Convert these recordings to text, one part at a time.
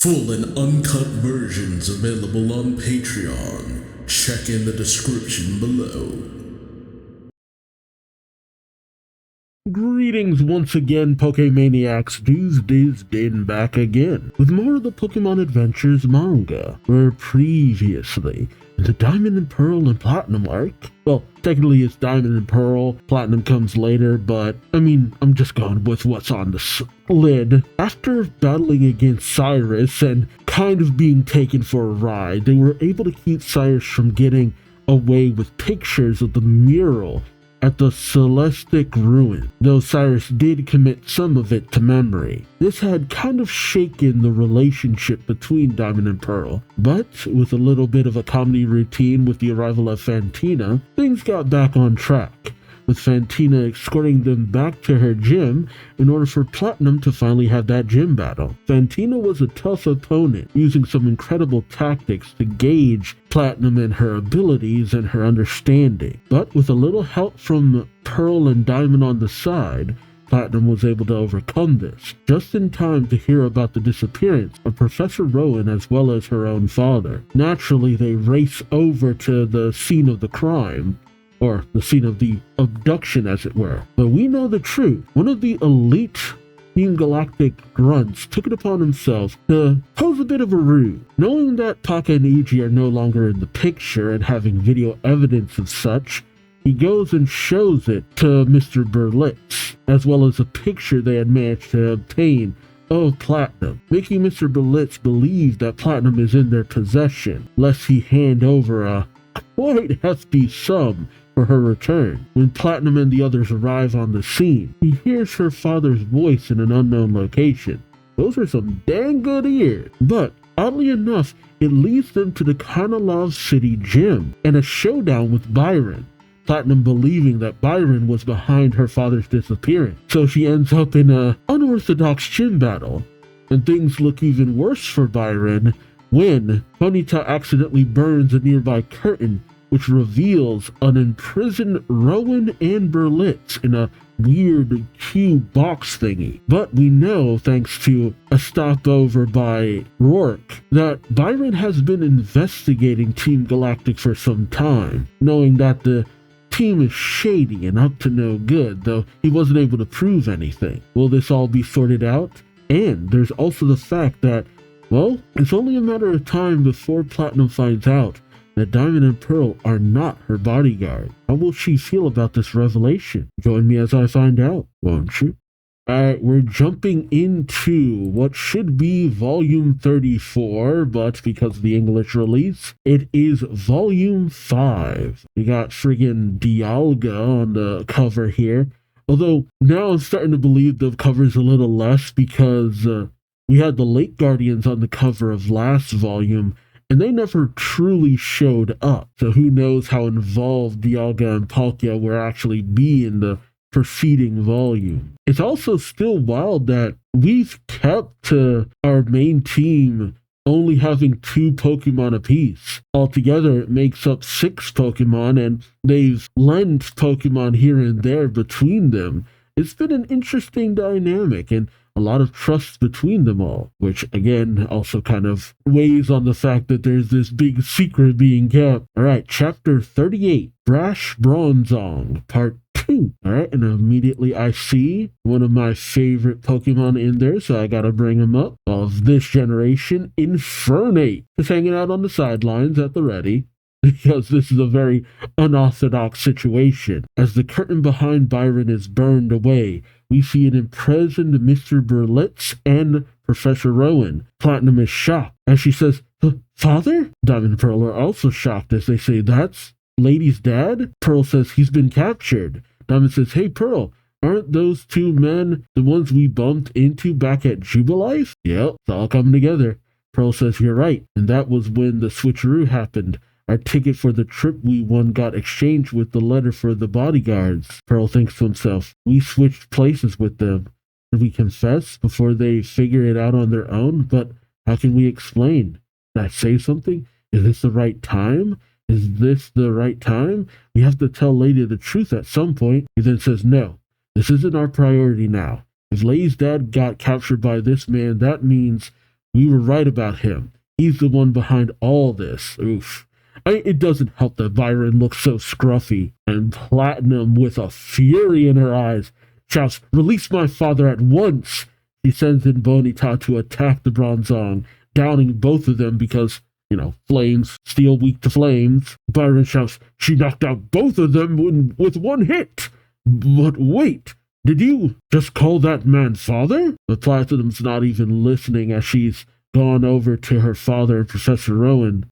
Full and uncut versions available on Patreon. Check in the description below. Greetings once again, Pokemaniacs. Duuz-Diz-Din back again with more of the Pokemon Adventures manga, where previously in the Diamond and Pearl and Platinum arc, well, technically it's Diamond and Pearl, Platinum comes later, but I'm just going with what's on the lid. After battling against Cyrus and kind of being taken for a ride, they were able to keep Cyrus from getting away with pictures of the mural at the Celestic Ruin, though Cyrus did commit some of it to memory. This had kind of shaken the relationship between Diamond and Pearl, but with a little bit of a comedy routine with the arrival of Fantina, things got back on track, with Fantina escorting them back to her gym in order for Platinum to finally have that gym battle. Fantina was a tough opponent, using some incredible tactics to gauge Platinum and her abilities and her understanding. But with a little help from Pearl and Diamond on the side, Platinum was able to overcome this, just in time to hear about the disappearance of Professor Rowan as well as her own father. Naturally, they race over to the scene of the crime, or the scene of the abduction, as it were. But we know the truth. One of the elite Team Galactic grunts took it upon himself to pose a bit of a ruse. Knowing that Taka and Iji are no longer in the picture and having video evidence of such, he goes and shows it to Mr. Berlitz, as well as a picture they had managed to obtain of Platinum, making Mr. Berlitz believe that Platinum is in their possession, lest he hand over a quite hefty sum for her return. When Platinum and the others arrive on the scene, he hears her father's voice in an unknown location. Those are some dang good ears. But oddly enough, it leads them to the Kanalov City gym and a showdown with Byron. Platinum believing that Byron was behind her father's disappearance, so she ends up in an unorthodox gym battle. And things look even worse for Byron when Ponyta accidentally burns a nearby curtain, which reveals an imprisoned Rowan and Berlitz in a weird cube box thingy. But we know, thanks to a stopover by Rourke, that Byron has been investigating Team Galactic for some time, knowing that the team is shady and up to no good, though he wasn't able to prove anything. Will this all be sorted out? And there's also the fact that, well, it's only a matter of time before Platinum finds out that Diamond and Pearl are not her bodyguard. How will she feel about this revelation? Join me as I find out, won't you? Alright, we're jumping into what should be Volume 34, but because of the English release, it is Volume 5. We got friggin' Dialga on the cover here, although now I'm starting to believe the cover's a little less because we had the Lake Guardians on the cover of last volume, and they never truly showed up. So who knows how involved Dialga and Palkia will actually be in the preceding volume. It's also still wild that we've kept our main team only having 2 Pokemon apiece. Altogether, it makes up 6 Pokemon, and they've lent Pokemon here and there between them. It's been an interesting dynamic, and a lot of trust between them all, which again also kind of weighs on the fact that there's this big secret being kept. Alright, chapter 38, Brash Bronzong, part 2. Alright, and immediately I see one of my favorite Pokemon in there, so I gotta bring him up. Of this generation, Infernape, just hanging out on the sidelines at the ready, because this is a very unorthodox situation. As the curtain behind Byron is burned away, we see an imprisoned Mr. Berlitz and Professor Rowan. Platinum is shocked as she says, "Father?" Diamond and Pearl are also shocked as they say, "That's Lady's dad?" Pearl says, "He's been captured." Diamond says, "Hey Pearl, aren't those 2 men the ones we bumped into back at Jubilife?" Yep, it's all coming together. Pearl says, "You're right, and that was when the switcheroo happened. Our ticket for the trip we won got exchanged with the letter for the bodyguards." Pearl thinks to himself, we switched places with them. Did we confess before they figure it out on their own? But how can we explain? Did I say something? Is this the right time? Is this the right time? We have to tell Lady the truth at some point. He then says, no, this isn't our priority now. If Lay's dad got captured by this man, that means We were right about him. He's the one behind all this. Oof. It doesn't help that Byron looks so scruffy, and Platinum, with a fury in her eyes, shouts, "Release my father at once!" She sends in Bonita to attack the Bronzong, downing both of them because, flames, steel weak to flames. Byron shouts, "She knocked out both of them with one hit!" But wait, did you just call that man father? But Platinum's not even listening as she's gone over to her father and Professor Rowan.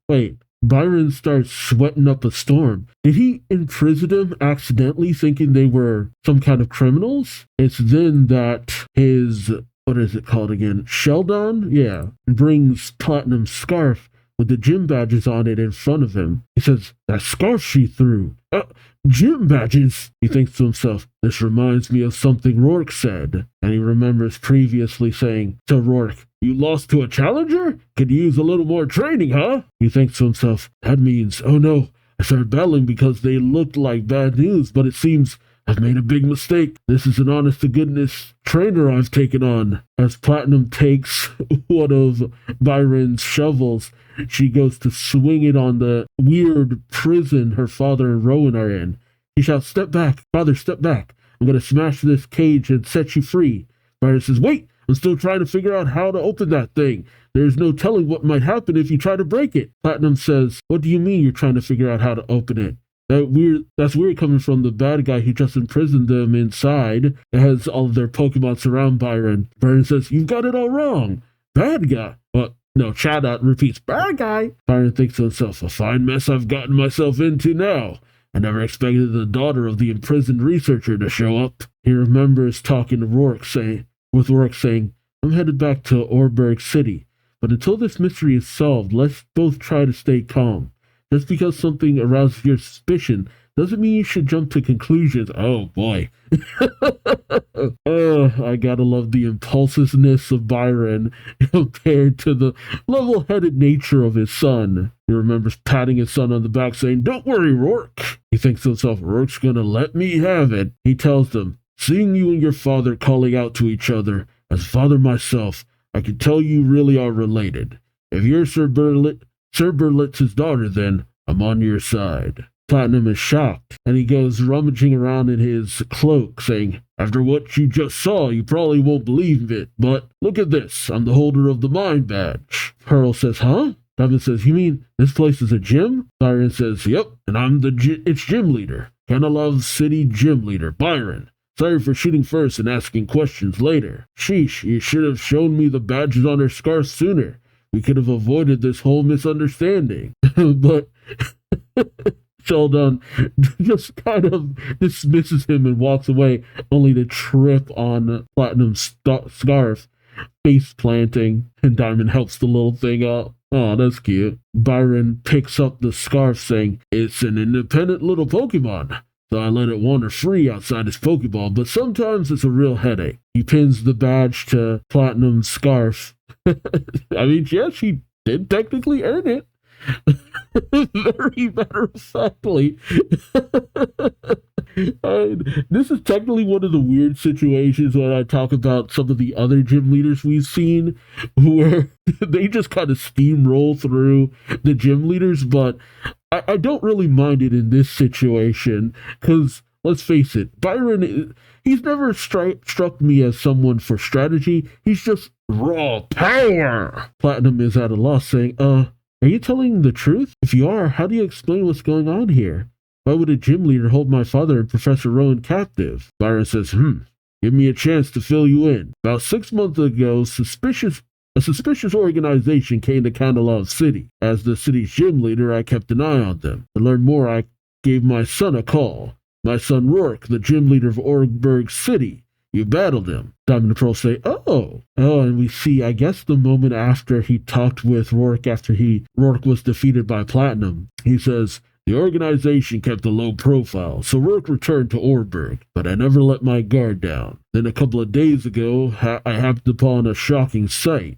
Wait. Byron starts sweating up a storm. Did he imprison them accidentally, thinking they were some kind of criminals? It's then that his, what is it called again? Sheldon? Yeah. Brings Platinum's scarf with the gym badges on it in front of him. He says, "That scarf she threw. Gym badges." He thinks to himself, "This reminds me of something Rourke said." And he remembers previously saying to Rourke, "You lost to a challenger? Could use a little more training, huh?" He thinks to himself, that means, oh no, I started battling because they looked like bad news, but it seems I've made a big mistake. This is an honest-to-goodness trainer I've taken on. As Platinum takes one of Byron's shovels, she goes to swing it on the weird prison her father and Rowan are in. He shouts, "Step back, father, step back. I'm going to smash this cage and set you free." Byron says, "Wait, I'm still trying to figure out how to open that thing. There's no telling what might happen if you try to break it." Platinum says, "What do you mean you're trying to figure out how to open it? That's weird coming from the bad guy who just imprisoned them inside. It has all of their Pokemon surround Byron." Byron says, "You've got it all wrong. Bad guy." But no, Chatot repeats, "Bad guy." Byron thinks to himself, a fine mess I've gotten myself into now. I never expected the daughter of the imprisoned researcher to show up. He remembers talking to Rourke saying, "I'm headed back to Orberg City, but until this mystery is solved, let's both try to stay calm. Just because something arouses your suspicion doesn't mean you should jump to conclusions." Oh boy. I gotta love the impulsiveness of Byron compared to the level-headed nature of his son. He remembers patting his son on the back saying, "Don't worry, Rourke." He thinks to himself, Rourke's gonna let me have it. He tells them, "Seeing you and your father calling out to each other, as father myself, I can tell you really are related. If you're Sir Berlitz's daughter, then I'm on your side." Platinum is shocked, and he goes rummaging around in his cloak, saying, "After what you just saw, you probably won't believe it, but look at this. I'm the holder of the Mind Badge." Pearl says, "Huh?" Diamond says, "You mean this place is a gym?" Byron says, "Yep, and I'm its gym leader. Kanalov City gym leader, Byron. Sorry for shooting first and asking questions later. Sheesh, you should have shown me the badges on her scarf sooner. We could have avoided this whole misunderstanding." But Sheldon just kind of dismisses him and walks away, only to trip on Platinum's scarf, face planting, and Diamond helps the little thing up. Oh, that's cute. Byron picks up the scarf, saying, "It's an independent little Pokemon, so I let it wander free outside his Pokeball, but sometimes it's a real headache." He pins the badge to Platinum's scarf. I mean, yeah, she did technically earn it. Very matter-of-factly. This is technically one of the weird situations when I talk about some of the other gym leaders we've seen, where they just kind of steamroll through the gym leaders, but I don't really mind it in this situation, because let's face it, Byron, he's never struck me as someone for strategy. He's just raw power. Platinum is at a loss, saying, "Are you telling the truth? If you are, how do you explain what's going on here? Why would a gym leader hold my father and Professor Rowan captive?" Byron says, "Give me a chance to fill you in. About 6 months ago, a suspicious organization came to Kanalov City. As the city's gym leader, I kept an eye on them. To learn more, I gave my son a call. My son Rourke, the gym leader of Orberg City. You battled him." Diamond and Pearl say, Oh, and we see, I guess, the moment after he talked with Rourke after Rourke was defeated by Platinum. He says, "The organization kept a low profile, so Rourke returned to Orberg, but I never let my guard down. Then a couple of days ago, I happened upon a shocking sight.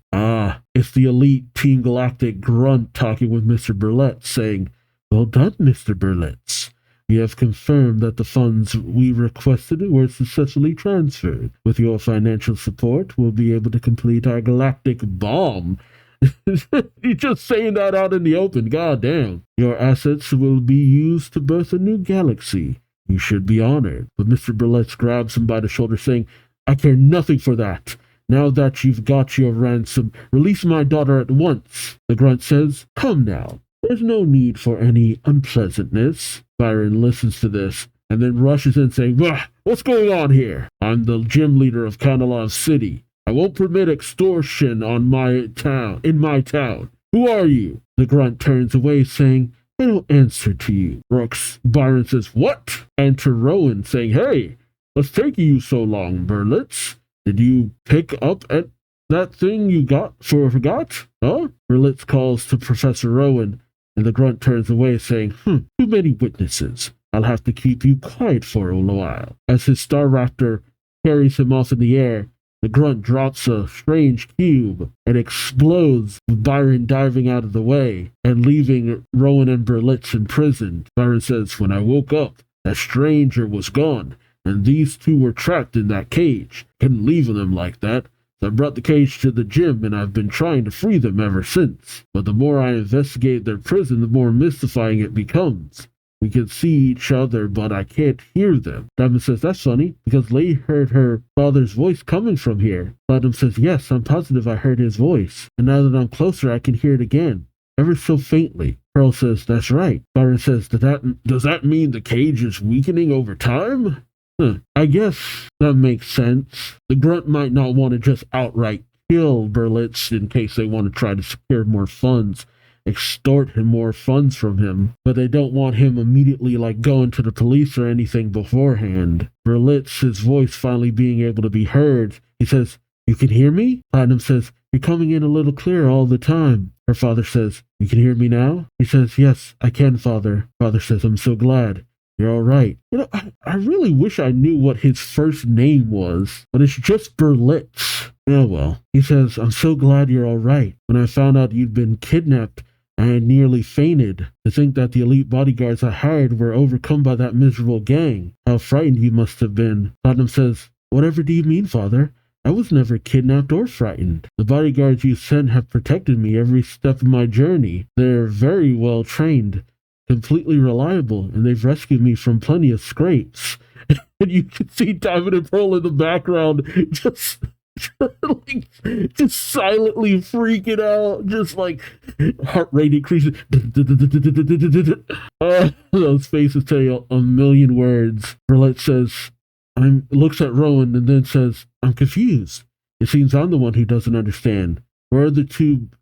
It's the elite Team Galactic grunt talking with Mr. Berlitz, saying, 'Well done, Mr. Berlitz. We have confirmed that the funds we requested were successfully transferred. With your financial support, we'll be able to complete our galactic bomb. He's just saying that out in the open. God damn. Your assets will be used to birth a new galaxy. You should be honored. But Mr. Burletts grabs him by the shoulder, saying, I care nothing for that. Now that you've got your ransom, release my daughter at once. The grunt says, come now. There's no need for any unpleasantness. Byron listens to this and then rushes in saying, what's going on here? I'm the gym leader of Canalon City. I won't permit extortion in my town. Who are you? The grunt turns away saying, I don't answer to you. Byron says, what? And to Rowan saying, hey, what's taking you so long, Burletts? Did you pick up at that thing you forgot? Huh? Burletts calls to Professor Rowan, and the grunt turns away saying, too many witnesses. I'll have to keep you quiet for a while. As his Star Raptor carries him off in the air, the grunt drops a strange cube and explodes, with Byron diving out of the way and leaving Rowan and Burletts imprisoned. Byron says, when I woke up, that stranger was gone, and these two were trapped in that cage. Couldn't leave them like that. So I brought the cage to the gym, and I've been trying to free them ever since. But the more I investigate their prison, the more mystifying it becomes. We can see each other, but I can't hear them. Diamond says, that's funny, because Lady heard her father's voice coming from here. Platinum says, yes, I'm positive I heard his voice. And now that I'm closer, I can hear it again, ever so faintly. Pearl says, that's right. Byron says, does that mean the cage is weakening over time? I guess that makes sense. The grunt might not want to just outright kill Burletts in case they want to try to secure more funds, extort him more funds from him, but they don't want him immediately going to the police or anything beforehand. Burletts, his voice finally being able to be heard, he says, you can hear me? Platinum says, you're coming in a little clearer all the time. Her father says, you can hear me now? He says, yes, I can, Father. Father says, I'm so glad. You're all right. I really wish I knew what his first name was, but it's just Burletts. Oh well. He says, I'm so glad you're all right. When I found out you'd been kidnapped, I had nearly fainted. To think that the elite bodyguards I hired were overcome by that miserable gang. How frightened you must have been. Platinum says, whatever do you mean, Father? I was never kidnapped or frightened. The bodyguards you sent have protected me every step of my journey. They're very well trained, completely reliable, and they've rescued me from plenty of scrapes. And you can see Diamond and Pearl in the background just silently freaking out, just heart rate increasing. Those faces tell you a million words. Burlett says, looks at Rowan and then says, I'm confused. It seems I'm the one who doesn't understand. Where are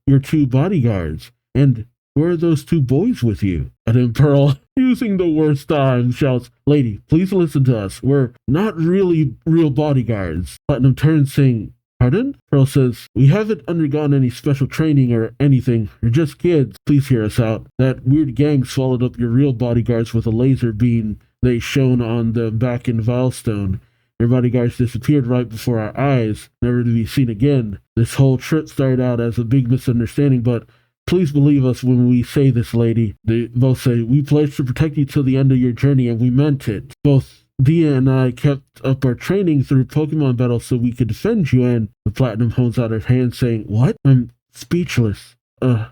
your two bodyguards? And where are those two boys with you? And then Pearl, using the worst time, shouts, Lady, please listen to us. We're not really real bodyguards. Platinum turns saying, pardon? Pearl says, we haven't undergone any special training or anything. We're just kids. Please hear us out. That weird gang swallowed up your real bodyguards with a laser beam they shone on them back in Vilestone. Your bodyguards disappeared right before our eyes, never to be seen again. This whole trip started out as a big misunderstanding, but please believe us when we say this, lady. They both say, we pledge to protect you till the end of your journey, and we meant it. Both Dia and I kept up our training through Pokemon battles so we could defend you, and the Platinum holds out her hand saying, what? I'm speechless. I'm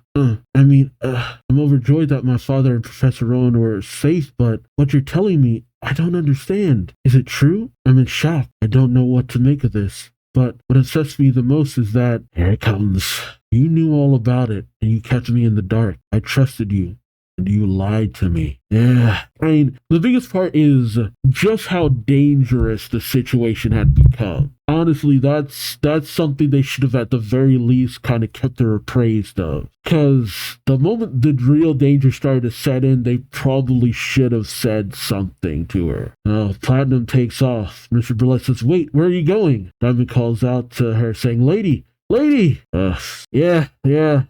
overjoyed that my father and Professor Rowan were safe, but what you're telling me, I don't understand. Is it true? I'm in shock. I don't know what to make of this. But what upsets me the most is that, here it comes. You knew all about it, and you kept me in the dark. I trusted you, and you lied to me. Yeah. The biggest part is just how dangerous the situation had become. Honestly, that's something they should have at the very least kind of kept her appraised of. Because the moment the real danger started to set in, they probably should have said something to her. Platinum takes off. Mr. Burlett says, wait, where are you going? Diamond calls out to her saying, Lady! Yeah,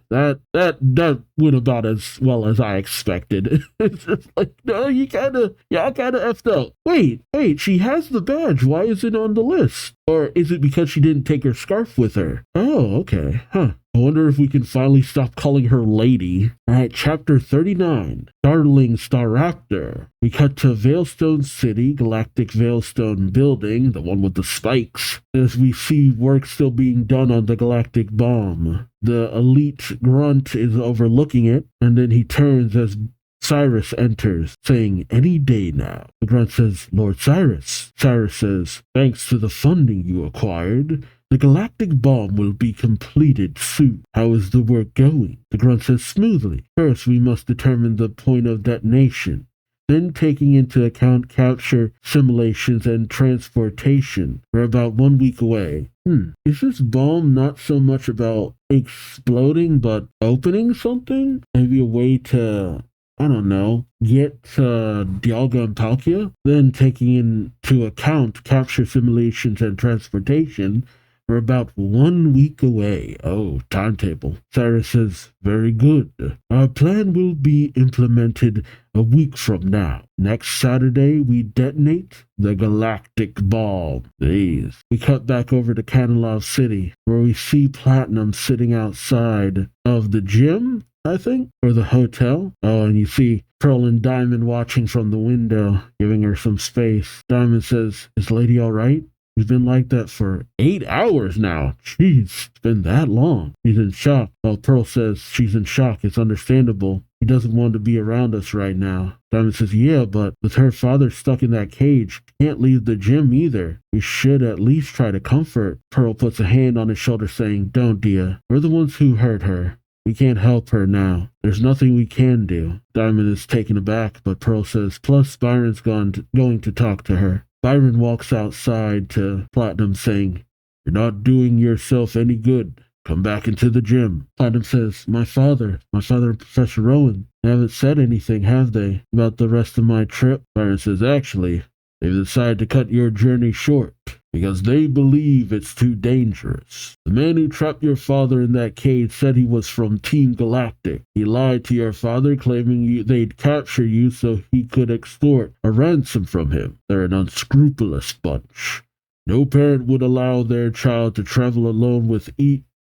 that went about as well as I expected. It's just no, I kind of effed up. Wait, she has the badge. Why is it on the list? Or is it because she didn't take her scarf with her? Oh, okay, huh. wonder if we can finally stop calling her lady. Alright, chapter 39. Startling Staraptor. We cut to Veilstone City, Galactic Veilstone Building, the one with the spikes, as we see work still being done on the galactic bomb. The elite grunt is overlooking it, and then he turns as Cyrus enters, saying, "Any day now." The grunt says, "Lord Cyrus." Cyrus says, "Thanks to the funding you acquired, the galactic bomb will be completed soon. How is the work going?" The grunt says, "Smoothly. First, we must determine the point of detonation. Then, taking into account capture, simulations, and transportation, we're about 1 week away. Is this bomb not so much about exploding, but opening something? Maybe a way to, I don't know, get Dialga and Palkia?" Then, taking into account capture, simulations, and transportation, we're about 1 week away. Oh, timetable. Cyrus says, "Very good. Our plan will be implemented a week from now. Next Saturday, we detonate the galactic bomb." Jeez. We cut back over to Canalov City, where we see Platinum sitting outside of the gym, I think, or the hotel. Oh, and you see Pearl and Diamond watching from the window, giving her some space. Diamond says, "Is Lady all right? She's been like that for 8 hours now. Jeez, it's been that long." She's in shock. Well, Pearl says she's in shock. It's understandable. He doesn't want to be around us right now. Diamond says, "Yeah, but with her father stuck in that cage, can't leave the gym either. We should at least try to comfort." Pearl puts a hand on his shoulder saying, "Don't, Dia. We're the ones who hurt her. We can't help her now. There's nothing we can do." Diamond is taken aback, but Pearl says, "Plus, Byron's going to talk to her." Byron walks outside to Platinum saying, "You're not doing yourself any good. Come back into the gym." Platinum says, My father and Professor Rowan, they haven't said anything, have they, about the rest of my trip?" Byron says, "Actually, they've decided to cut your journey short because they believe it's too dangerous. The man who trapped your father in that cage said he was from Team Galactic. He lied to your father, claiming they'd capture you so he could extort a ransom from him. They're an unscrupulous bunch. No parent would allow their child to travel alone with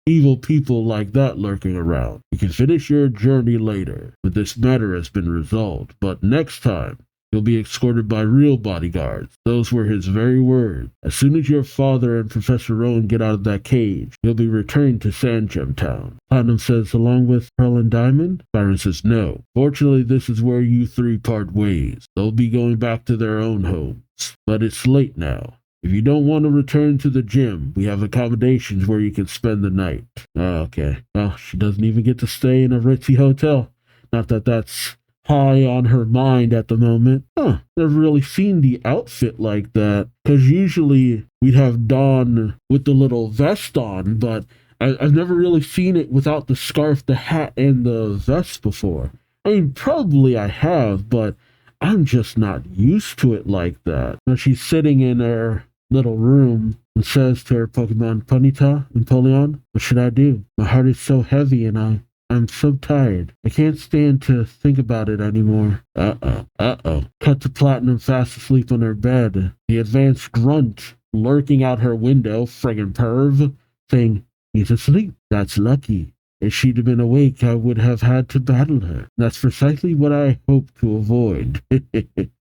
evil people like that lurking around. You can finish your journey later, but this matter has been resolved. But next time, you'll be escorted by real bodyguards." Those were his very words. "As soon as your father and Professor Rowan get out of that cage, you'll be returned to Sandgem Town." Platinum says, "Along with Pearl and Diamond?" Byron says, "No. Fortunately, this is where you three part ways. They'll be going back to their own homes. But it's late now. If you don't want to return to the gym, we have accommodations where you can spend the night." Oh, okay. Well, she doesn't even get to stay in a ritzy hotel. Not that that's high on her mind at the moment. Never really seen the outfit like that, because usually we'd have Dawn with the little vest on, but I've never really seen it without the scarf, the hat, and the vest before. I mean, probably I have, but I'm just not used to it like that. Now she's sitting in her little room and says to her Pokemon, "Ponyta and Polion, what should I do? My heart is so heavy and I'm so tired. I can't stand to think about it anymore." Uh-oh. Cut to Platinum fast asleep on her bed. The advanced grunt lurking out her window, friggin' perv, saying, "He's asleep. That's lucky. If she'd have been awake, I would have had to battle her. That's precisely what I hoped to avoid."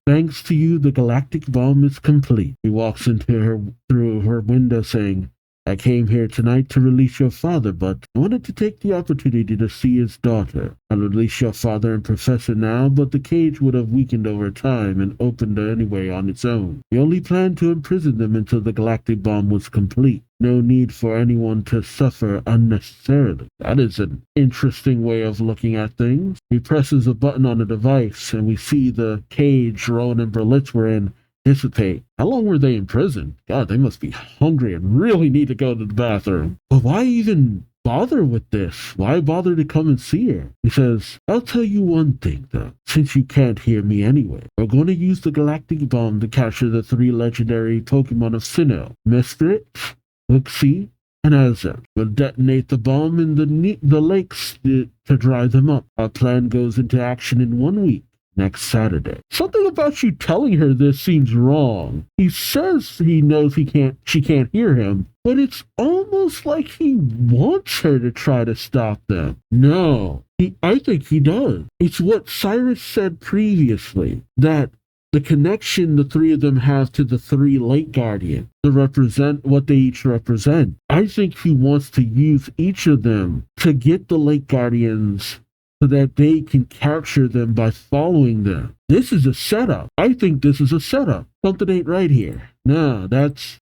"Thanks to you, the galactic bomb is complete." He walks through her window saying, "I came here tonight to release your father, but I wanted to take the opportunity to see his daughter. I'll release your father and Professor now, but the cage would have weakened over time and opened anyway on its own. We only planned to imprison them until the galactic bomb was complete. No need for anyone to suffer unnecessarily." That is an interesting way of looking at things. He presses a button on the device, and we see the cage Rowan and Berlitz were in dissipate. How long were they in prison? God, they must be hungry and really need to go to the bathroom. But why even bother with this? Why bother to come and see her? He says, "I'll tell you one thing, though, since you can't hear me anyway. We're going to use the galactic bomb to capture the 3 legendary Pokemon of Sinnoh: Mesprit, Uxie, and Azem. We'll detonate the bomb in the lakes to dry them up. Our plan goes into action in 1 week. next Saturday. Something about you telling her this seems wrong. He says he knows she can't hear him, but it's almost like he wants her to try to stop them. No, I think he does. It's what Cyrus said previously, that the connection the three of them have to the three Lake Guardians to represent what they each represent. I think he wants to use each of them to get the Lake Guardians so that they can capture them by following them. This is a setup. I think this is a setup. Something ain't right here. No, that's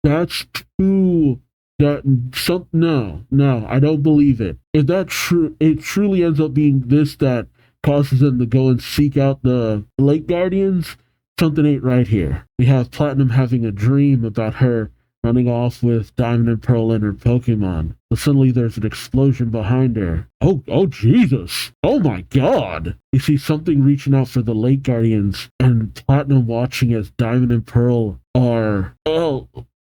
too. No, I don't believe it. If it truly ends up being this that causes them to go and seek out the Lake Guardians, something ain't right here. We have Platinum having a dream about her running off with Diamond and Pearl and her Pokemon. But suddenly there's an explosion behind her. Oh Jesus! Oh my God! You see something reaching out for the Lake Guardians, and Platinum watching as Diamond and Pearl are,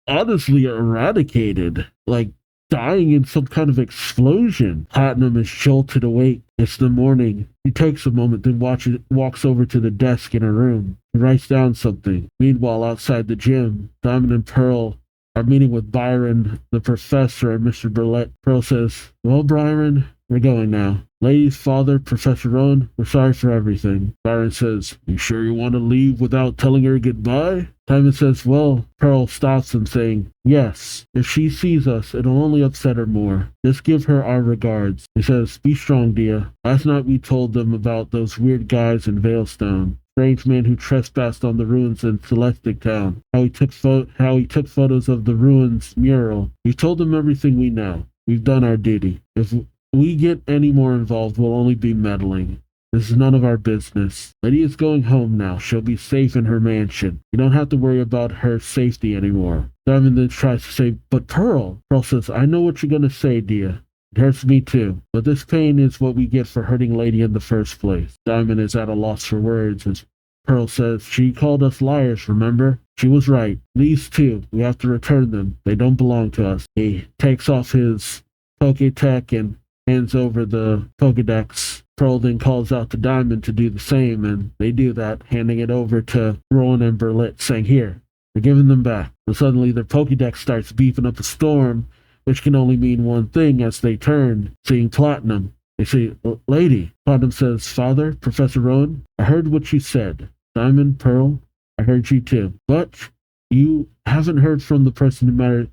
honestly eradicated, like dying in some kind of explosion. Platinum is jolted awake. It's the morning. He takes a moment, then walks over to the desk in her room. He writes down something. Meanwhile, outside the gym, Diamond and Pearl are meeting with Byron, the professor, and Mr. Burlett. Pearl says, "Well, Byron, we're going now. Lady's father, Professor Rowan, we're sorry for everything." Byron says, "You sure you want to leave without telling her goodbye?" Diamond says, "Well," Pearl stops him, saying, "Yes, if she sees us, it'll only upset her more. Just give her our regards." He says, "Be strong, dear. Last night we told them about those weird guys in Veilstone. Strange man who trespassed on the ruins in Celestic Town. How he took photos of the ruins mural. We told them everything we know. We've done our duty. If we get any more involved, we'll only be meddling. This is none of our business. Lady is going home now. She'll be safe in her mansion. You don't have to worry about her safety anymore." Diamond then tries to say, "But Pearl." Pearl says, "I know what you're going to say, dear. It hurts me too. But this pain is what we get for hurting Lady in the first place." Diamond is at a loss for words as Pearl says, "She called us liars, remember? She was right. These two, we have to return them. They don't belong to us." He takes off his Pokétech and hands over the Pokédex. Pearl then calls out to Diamond to do the same, and they do that, handing it over to Rowan and Burlett, saying, "Here, we're giving them back." And suddenly their Pokédex starts beeping up a storm, which can only mean one thing as they turn, seeing Platinum. They say, "Lady." Platinum says, "Father, Professor Rowan, I heard what you said. Diamond, Pearl, I heard you too. But you haven't heard from the person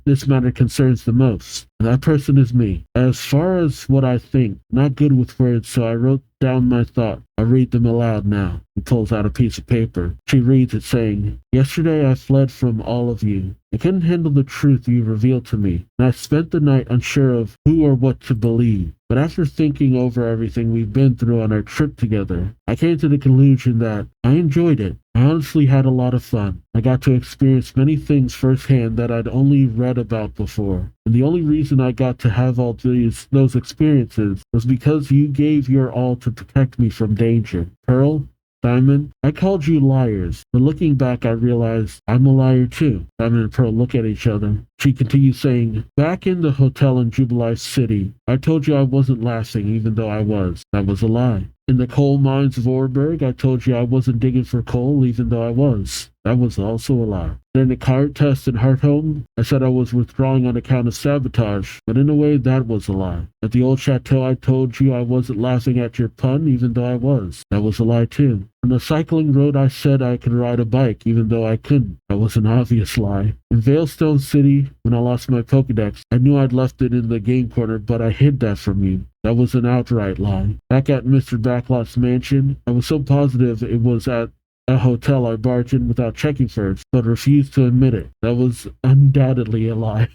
this matter concerns the most. And that person is me. As far as what I think, not good with words, so I wrote down my thought. I'll read them aloud now." He pulls out a piece of paper. She reads it, saying, "Yesterday I fled from all of you. I couldn't handle the truth you revealed to me, and I spent the night unsure of who or what to believe. But after thinking over everything we've been through on our trip together, I came to the conclusion that I enjoyed it. I honestly had a lot of fun. I got to experience many things firsthand that I'd only read about before. And the only reason I got to have all those experiences was because you gave your all to protect me from danger. Pearl, Diamond, I called you liars, but looking back I realized I'm a liar too." Diamond and Pearl look at each other. She continues saying, "Back in the hotel in Jubilife City, I told you I wasn't laughing even though I was. That was a lie. In the coal mines of Orberg, I told you I wasn't digging for coal even though I was. That was also a lie. Then the card test in Hartholm, I said I was withdrawing on account of sabotage, but in a way that was a lie. At the old chateau, I told you I wasn't laughing at your pun even though I was. That was a lie too. On the cycling road, I said I could ride a bike even though I couldn't. That was an obvious lie. In Veilstone City, when I lost my Pokédex, I knew I'd left it in the game corner, but I hid that from you. That was an outright lie. Back at Mr. Backlot's mansion, I was so positive it was at a hotel I barged in without checking first, but refused to admit it. That was undoubtedly a lie.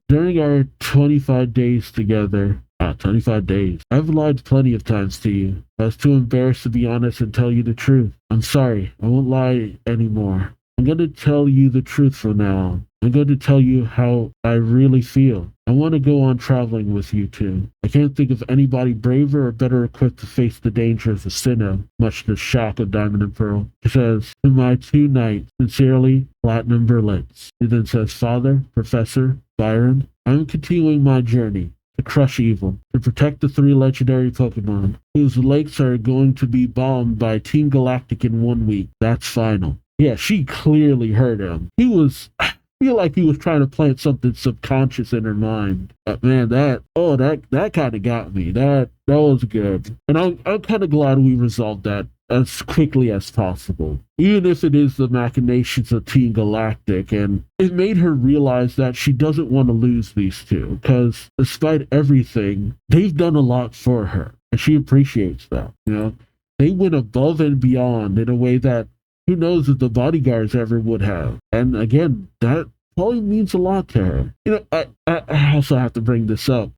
During our 25 days together, 25 days, I've lied plenty of times to you. I was too embarrassed to be honest and tell you the truth. I'm sorry, I won't lie anymore. I'm going to tell you the truth from now on. I'm going to tell you how I really feel. I want to go on traveling with you two. I can't think of anybody braver or better equipped to face the dangers of Sinnoh, much to the shock of Diamond and Pearl. He says, "To my two knights, sincerely, Platinum Berlitz." He then says, "Father, Professor, Byron, I'm continuing my journey. to crush evil, to protect the 3 legendary Pokemon, whose lakes are going to be bombed by Team Galactic in 1 week. That's final. Yeah, she clearly heard him. I feel like he was trying to plant something subconscious in her mind. But man, that kind of got me. That was good. And I'm kind of glad we resolved that as quickly as possible, even if it is the machinations of Team Galactic, and it made her realize that she doesn't want to lose these two, because despite everything, they've done a lot for her, and she appreciates that. They went above and beyond in a way that who knows if the bodyguards ever would have. And again, that probably means a lot to her. I also have to bring this up.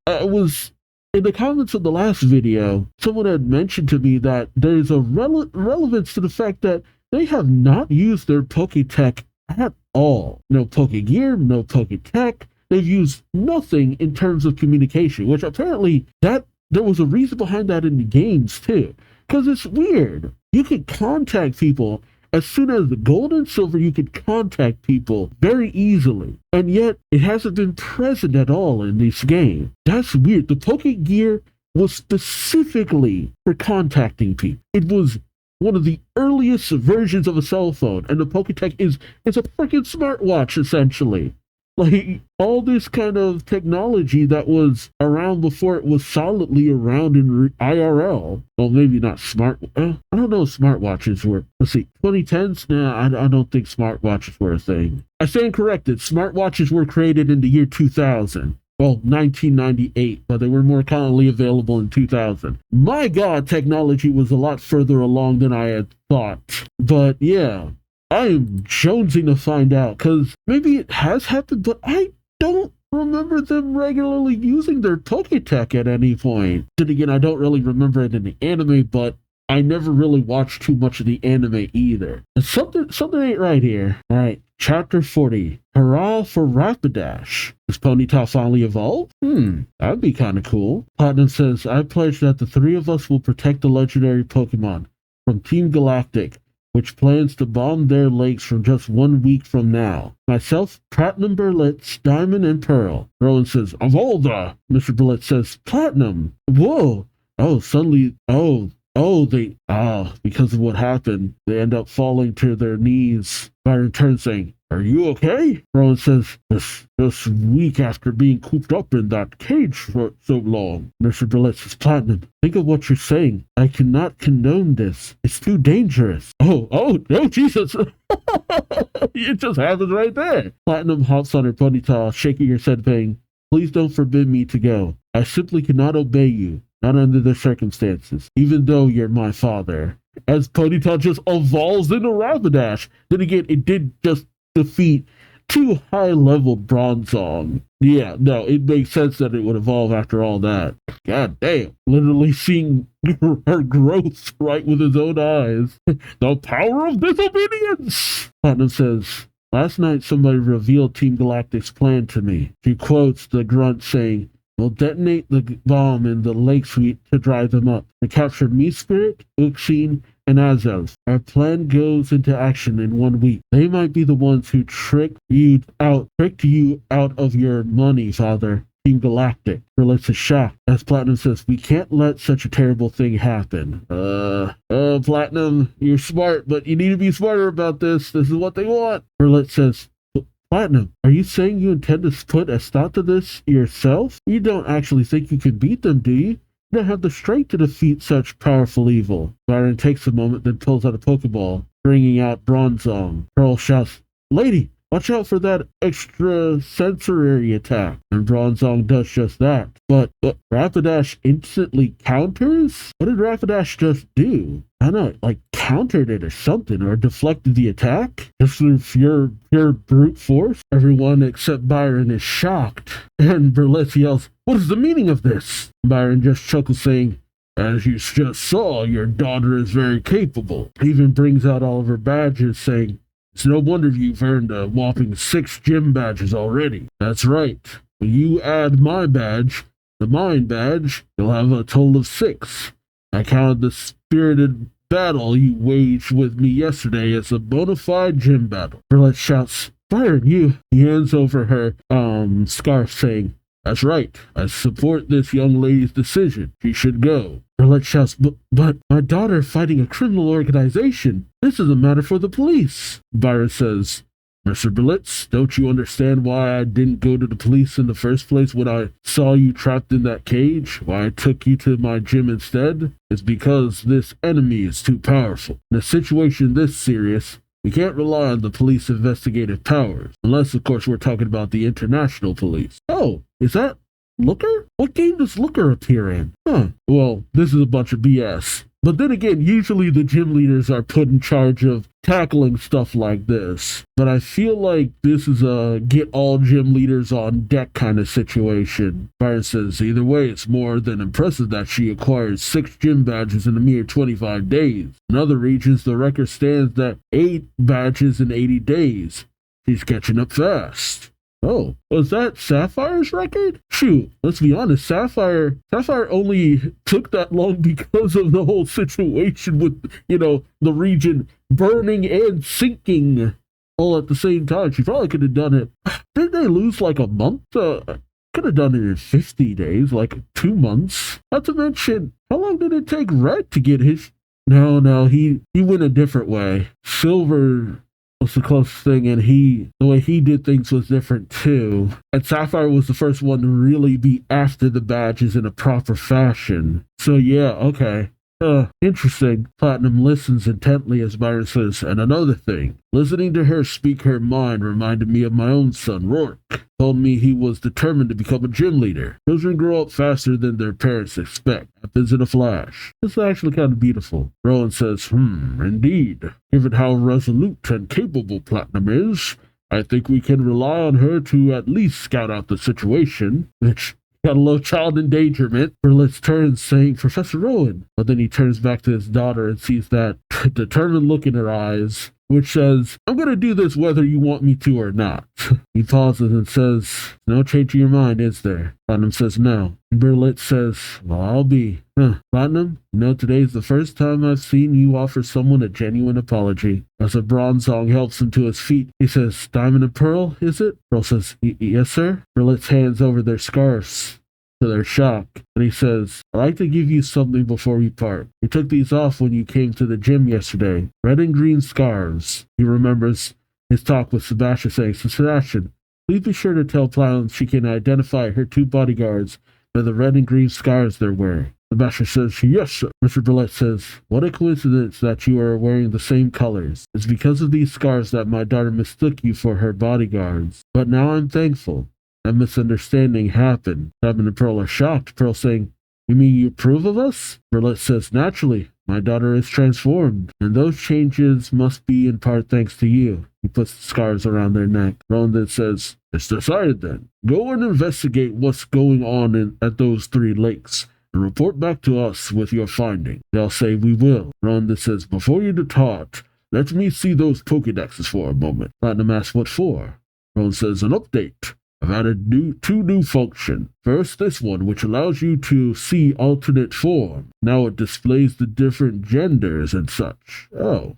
In the comments of the last video, someone had mentioned to me that there's a relevance to the fact that they have not used their Poketech at all. No Pokegear, no Poketech. They've used nothing in terms of communication, which apparently there was a reason behind that in the games too. Because it's weird. You can contact people. As soon as the gold and silver, you can contact people very easily. And yet, it hasn't been present at all in this game. That's weird. The Pokegear was specifically for contacting people. It was one of the earliest versions of a cell phone. And the Poketech is a freaking smartwatch, essentially. Like, all this kind of technology that was around before it was solidly around in IRL. Well, maybe not smart. I don't know if smartwatches were. Let's see, 2010s? Nah, I don't think smartwatches were a thing. I stand corrected. Smartwatches were created in the year 2000. Well, 1998, but they were more commonly available in 2000. My God, technology was a lot further along than I had thought. But yeah. I am jonesing to find out, because maybe it has happened, but I don't remember them regularly using their Poketech at any point. Then again, I don't really remember it in the anime, but I never really watched too much of the anime either. And something ain't right here. Alright, Chapter 40. Hurrah for Rapidash. Does Ponyta finally evolve? That'd be kind of cool. Platinum says, I pledge that the 3 of us will protect the legendary Pokemon from Team Galactic, which plans to bomb their lakes from just 1 week from now. Myself, Platinum, Berlitz, Diamond, and Pearl. Rowan says, Avolda! Mr. Berlitz says, Platinum! Whoa! Oh, suddenly, because of what happened, they end up falling to their knees. Byron turns saying, Are you okay? Rowan says, this week after being cooped up in that cage for so long. Mr. Berlitz says, Platinum, think of what you're saying. I cannot condone this. It's too dangerous. Oh, Jesus. It just happens right there. Platinum hops on her ponytail, shaking her head, saying, Please don't forbid me to go. I simply cannot obey you. Not under the circumstances, even though you're my father. As Ponyta just evolves into Rapidash. Then again, it did just defeat 2 high-level Bronzong. Yeah, no, it makes sense that it would evolve after all that. God damn. Literally seeing her growth right with his own eyes. The power of disobedience! Platinum says, Last night somebody revealed Team Galactic's plan to me. She quotes the grunt saying, We'll detonate the bomb in the lake suite to drive them up. To capture Meat-Spirit, Uxine, and Azelf. Our plan goes into action in 1 week. They might be the ones who tricked you out of your money, Father. Team Galactic. Berlitz is shocked. As Platinum says, we can't let such a terrible thing happen. Platinum, you're smart, but you need to be smarter about this. This is what they want. Berlitz says, Platinum, are you saying you intend to put a stop to this yourself? You don't actually think you can beat them, do you? You don't have the strength to defeat such powerful evil. Byron takes a moment, then pulls out a Pokeball, bringing out Bronzong. Pearl shouts, Lady, watch out for that extrasensory attack. And Bronzong does just that. But Rapidash instantly counters? What did Rapidash just do? I don't know, like countered it or something, or deflected the attack? Just through pure brute force? Everyone except Byron is shocked. And Berlitz yells, What is the meaning of this? Byron just chuckles, saying, As you just saw, your daughter is very capable. He even brings out all of her badges, saying, It's no wonder you've earned a whopping 6 gym badges already. That's right. When you add my badge, the Mind badge, you'll have a total of 6. I counted the spirited battle you waged with me yesterday as a bona fide gym battle. Berlitz shouts, Byron, you. He hands over her scarf, saying, That's right. I support this young lady's decision. She should go. Berlet shouts, but my daughter fighting a criminal organization. This is a matter for the police. Byron says, Mr. Berlitz, don't you understand why I didn't go to the police in the first place when I saw you trapped in that cage? Why I took you to my gym instead? It's because this enemy is too powerful. In a situation this serious, we can't rely on the police investigative powers. Unless, of course, we're talking about the international police. Oh, is that Looker? What game does Looker appear in? Well, this is a bunch of BS. But then again, usually the gym leaders are put in charge of tackling stuff like this. But I feel like this is a get all gym leaders on deck kind of situation. Byron says, either way, it's more than impressive that she acquired 6 gym badges in a mere 25 days. In other regions, the record stands at 8 badges in 80 days. She's catching up fast. Oh, was that Sapphire's record? Shoot, let's be honest, Sapphire only took that long because of the whole situation with, the region burning and sinking all at the same time. She probably could have done it. Didn't they lose like a month? Could have done it in 50 days, like 2 months. Not to mention, how long did it take Red to get his... No, he went a different way. Silver was the closest thing, and the way he did things was different too. And Sapphire was the first one to really be after the badges in a proper fashion. So yeah, okay. Interesting. Platinum listens intently as Byron says, and another thing, listening to her speak her mind reminded me of my own son, Rourke. Told me he was determined to become a gym leader. Children grow up faster than their parents expect. Happens in a flash. It's actually kind of beautiful. Rowan says, indeed. Given how resolute and capable Platinum is, I think we can rely on her to at least scout out the situation, which... got a low child endangerment. Berlitz turns, saying, Professor Rowan. But then he turns back to his daughter and sees that determined look in her eyes, which says, I'm going to do this whether you want me to or not. He pauses and says, no change in your mind, is there? Platinum says, no. Berlitz says, well, I'll be. Platinum, today's the first time I've seen you offer someone a genuine apology. As a Bronzong helps him to his feet, he says, Diamond and Pearl, is it? Pearl says, yes, sir. Berlitz hands over their scarves to their shock, and he says, I'd like to give you something before we part. You took these off when you came to the gym yesterday. Red and green scarves. He remembers his talk with Sebastian saying, so Sebastian, please be sure to tell Platinum she can identify her 2 bodyguards by the red and green scarves they're wearing. Sebastian says, yes, sir. Mr. Berlet says, what a coincidence that you are wearing the same colors. It's because of these scarves that my daughter mistook you for her bodyguards. But now I'm thankful. That misunderstanding happened. Diamond and Pearl are shocked. Pearl saying, you mean you approve of us? Berlet says, naturally. My daughter is transformed, and those changes must be in part thanks to you. He puts the scarves around their neck. Rowan then says, it's decided then. Go and investigate what's going on at those 3 lakes, and report back to us with your finding. They'll say we will. Rowan then says, before you depart, let me see those Pokédexes for a moment. Platinum asks, what for? Rowan says, an update. I've added 2 new functions. First, this one, which allows you to see alternate form. Now it displays the different genders and such. Oh,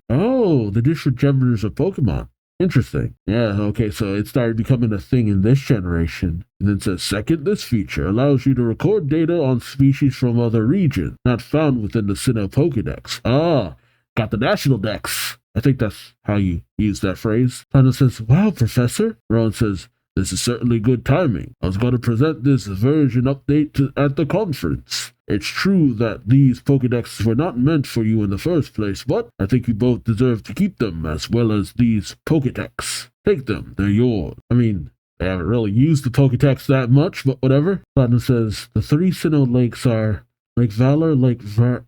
the different genders of Pokemon. Interesting. Yeah, okay, so it started becoming a thing in this generation. And then says, second, this feature allows you to record data on species from other regions, not found within the Sinnoh Pokédex. Got the National Dex. I think that's how you use that phrase. Platinum says, wow, Professor. Rowan says, this is certainly good timing. I was going to present this version update at the conference. It's true that these Pokédexes were not meant for you in the first place, but I think you both deserve to keep them as well as these Pokédex. Take them, they're yours. I mean, I haven't really used the Pokédex that much, but whatever. Platinum says, the 3 Sinnoh lakes are Lake Valor, Lake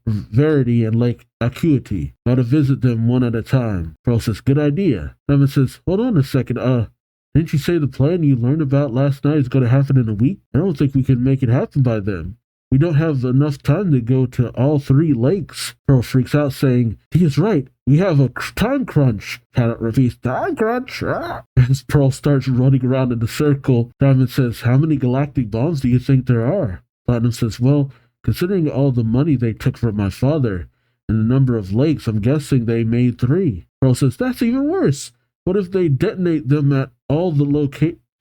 Verity, and Lake Acuity. Gotta visit them one at a time. Pearl says, good idea. Diamond says, hold on a second, didn't you say the plan you learned about last night is going to happen in a week? I don't think we can make it happen by then. We don't have enough time to go to all 3 lakes. Pearl freaks out saying, he is right. We have a time crunch. Cat repeats, time crunch. As Pearl starts running around in a circle, Diamond says, how many galactic bombs do you think there are? Platinum says, well, considering all the money they took from my father and the number of lakes, I'm guessing they made 3. Pearl says, that's even worse. What if they detonate them at all the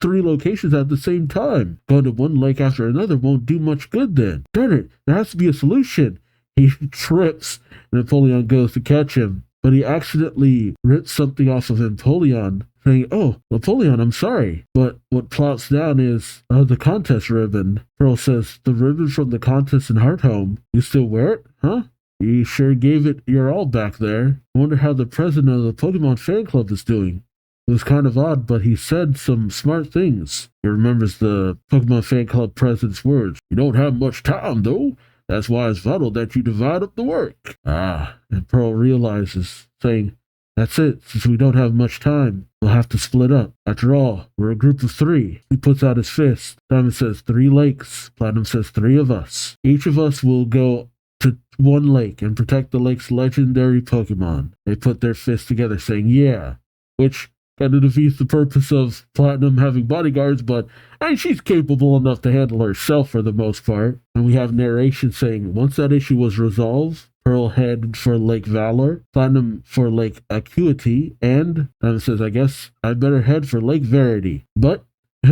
3 locations at the same time. Going to one lake after another won't do much good then. Darn it, there has to be a solution. He trips, and Napoleon goes to catch him, but he accidentally rips something off of Napoleon, saying, "Oh, Napoleon, I'm sorry." But what plops down is the contest ribbon. Pearl says, "The ribbon from the contest in Hearthome. You still wear it, huh? You sure gave it your all back there. I wonder how the president of the Pokemon fan club is doing." It was kind of odd, but he said some smart things. He remembers the Pokemon fan club president's words. "You don't have much time, though. That's why it's vital that you divide up the work." And Pearl realizes, saying, "That's it. Since we don't have much time, we'll have to split up. After all, we're a group of 3. He puts out his fist. Diamond says 3 lakes. Platinum says 3 of us. Each of us will go to one lake and protect the lake's legendary Pokemon. They put their fists together, saying, "Yeah," which kind of defeats the purpose of Platinum having bodyguards, but she's capable enough to handle herself for the most part. And we have narration saying, once that issue was resolved, Pearl headed for Lake Valor, Platinum for Lake Acuity, and Diamond says, "I guess I'd better head for Lake Verity." But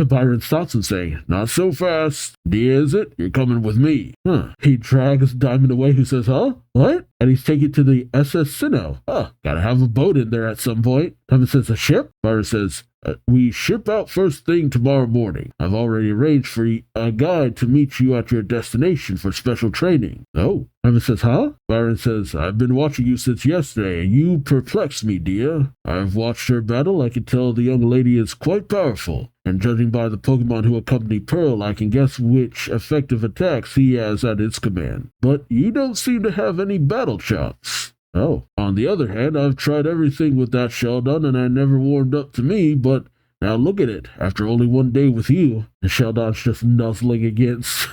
Byron stops him, saying, "Not so fast. Dia, is it? You're coming with me." He drags Diamond away, who says, "Huh? What?" And he's taken to the SS Sinnoh. Gotta have a boat in there at some point. Diamond says, "A ship?" Byron says, "We ship out first thing tomorrow morning. I've already arranged for a guide to meet you at your destination for special training." "Oh." Diamond says, "Huh?" Byron says, "I've been watching you since yesterday, and you perplex me, Dia. I've watched her battle. I can tell the young lady is quite powerful. And judging by the Pokemon who accompany Pearl, I can guess which effective attacks he has at his command. But you don't seem to have any battle chops." "Oh. On the other hand, I've tried everything with that Sheldon, and I never warmed up to me, but now look at it, after only 1 day with you." And Sheldon's just nuzzling against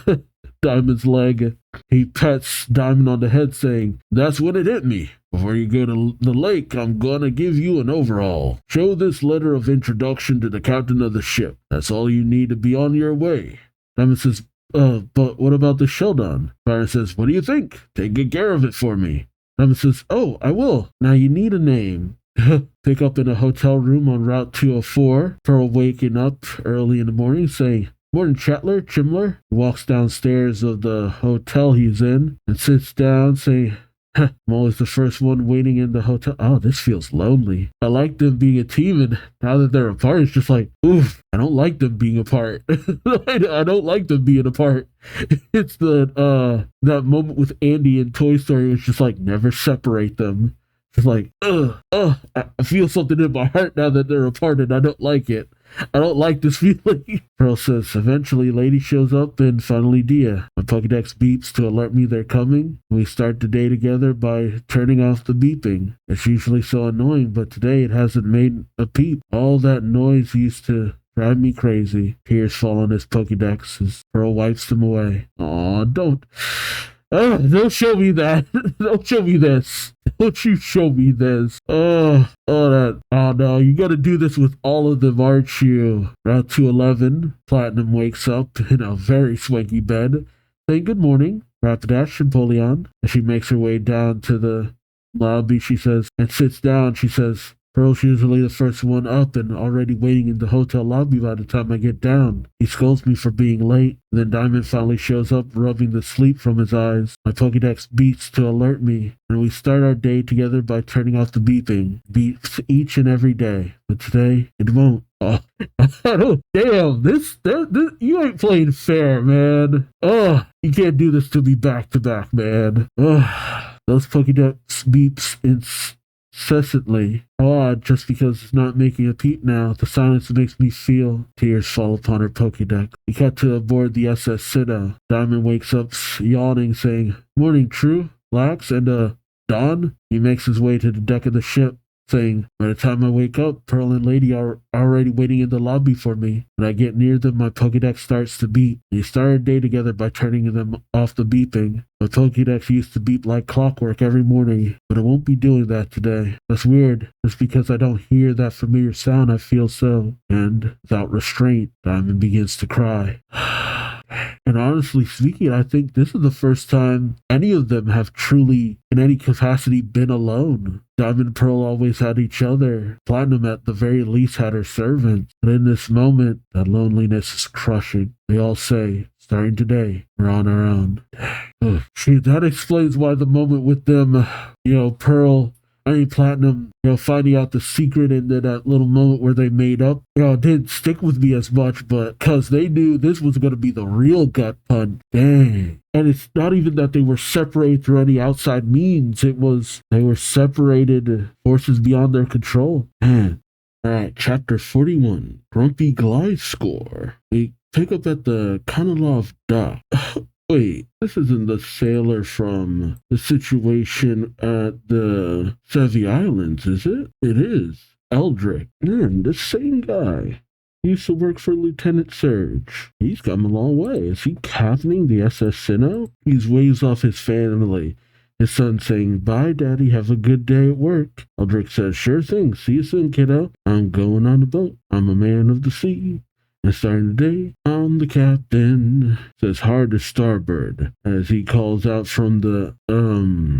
Diamond's leg. He pets Diamond on the head, saying, "That's when it hit me. Before you go to the lake, I'm gonna give you an overhaul. Show this letter of introduction to the captain of the ship. That's all you need to be on your way." Diamond says, "But what about the Sheldon?" Byron says, "What do you think? Take good care of it for me." Diamond says, "Oh, I will. Now you need a name." Pick up in a hotel room on Route 204. Pearl waking up early in the morning, saying, "Morning, Chimler." He walks downstairs of the hotel he's in and sits down, saying, "I'm always the first one waiting in the hotel. Oh, this feels lonely. I like them being a team, and now that they're apart, it's just like, oof, I don't like them being apart." I don't like them being apart. It's that moment with Andy in Toy Story. It's just like, never separate them. It's like, I feel something in my heart now that they're apart, and I don't like it. I don't like this feeling. Pearl says, eventually Lady shows up, and finally Dia. My Pokedex beeps to alert me they're coming. We start the day together by turning off the beeping. It's usually so annoying, but today it hasn't made a peep. All that noise used to drive me crazy. Tears fall on his Pokedex as Pearl wipes them away. Aw, don't show me that. Don't show me this. Don't you show me this. Oh no, you gotta do this with all of them, aren't you? Route 211, Platinum wakes up in a very swanky bed, saying good morning, Rapidash and Polion. As she makes her way down to the lobby, she says, and sits down, she says, Pearl's usually the first one up and already waiting in the hotel lobby by the time I get down. He scolds me for being late. Then Diamond finally shows up, rubbing the sleep from his eyes. My Pokedex beeps to alert me, and we start our day together by turning off the beeping. It beeps each and every day, but today it won't. Oh, damn, this you ain't playing fair, man. You can't do this to me back to back, man. Those Pokedex beeps incessantly. How odd, just because it's not making a peep now. The silence makes me feel. Tears fall upon her Pokédex. We cut to aboard the SS Sinnoh. Diamond wakes up yawning, saying, "Morning, True, Lax, and Dawn." He makes his way to the deck of the ship, saying, "By the time I wake up, Pearl and Lady are already waiting in the lobby for me. When I get near them, my Pokédex starts to beep. We start our day together by turning them off the beeping. My Pokédex used to beep like clockwork every morning, but I won't be doing that today. That's weird. Just because I don't hear that familiar sound, I feel so." And without restraint, Diamond begins to cry. And honestly speaking, I think this is the first time any of them have truly, in any capacity, been alone. Diamond and Pearl always had each other. Platinum, at the very least, had her servants. But in this moment, that loneliness is crushing. They all say, starting today, we're on our own. Shoot, that explains why the moment with them, Platinum, finding out the secret and then that little moment where they made up, didn't stick with me as much, but because they knew this was going to be the real gut punch. Dang. And it's not even that they were separated through any outside means. It was they were separated, forces beyond their control. Man. All right, chapter 41, Grumpy Glide Score. We pick up at the Kanalov dock. Wait, this isn't the sailor from the situation at the Sevi Islands, is it? It is. Eldrick. Man, the same guy. He used to work for Lieutenant Surge. He's come a long way. Is he captaining the SS Sinnoh? He waves off his family. His son saying, bye, Daddy, have a good day at work. Eldrick says, sure thing. See you soon, kiddo. I'm going on the boat. I'm a man of the sea. And starting the day, I'm the captain, says hard to starboard, as he calls out from the,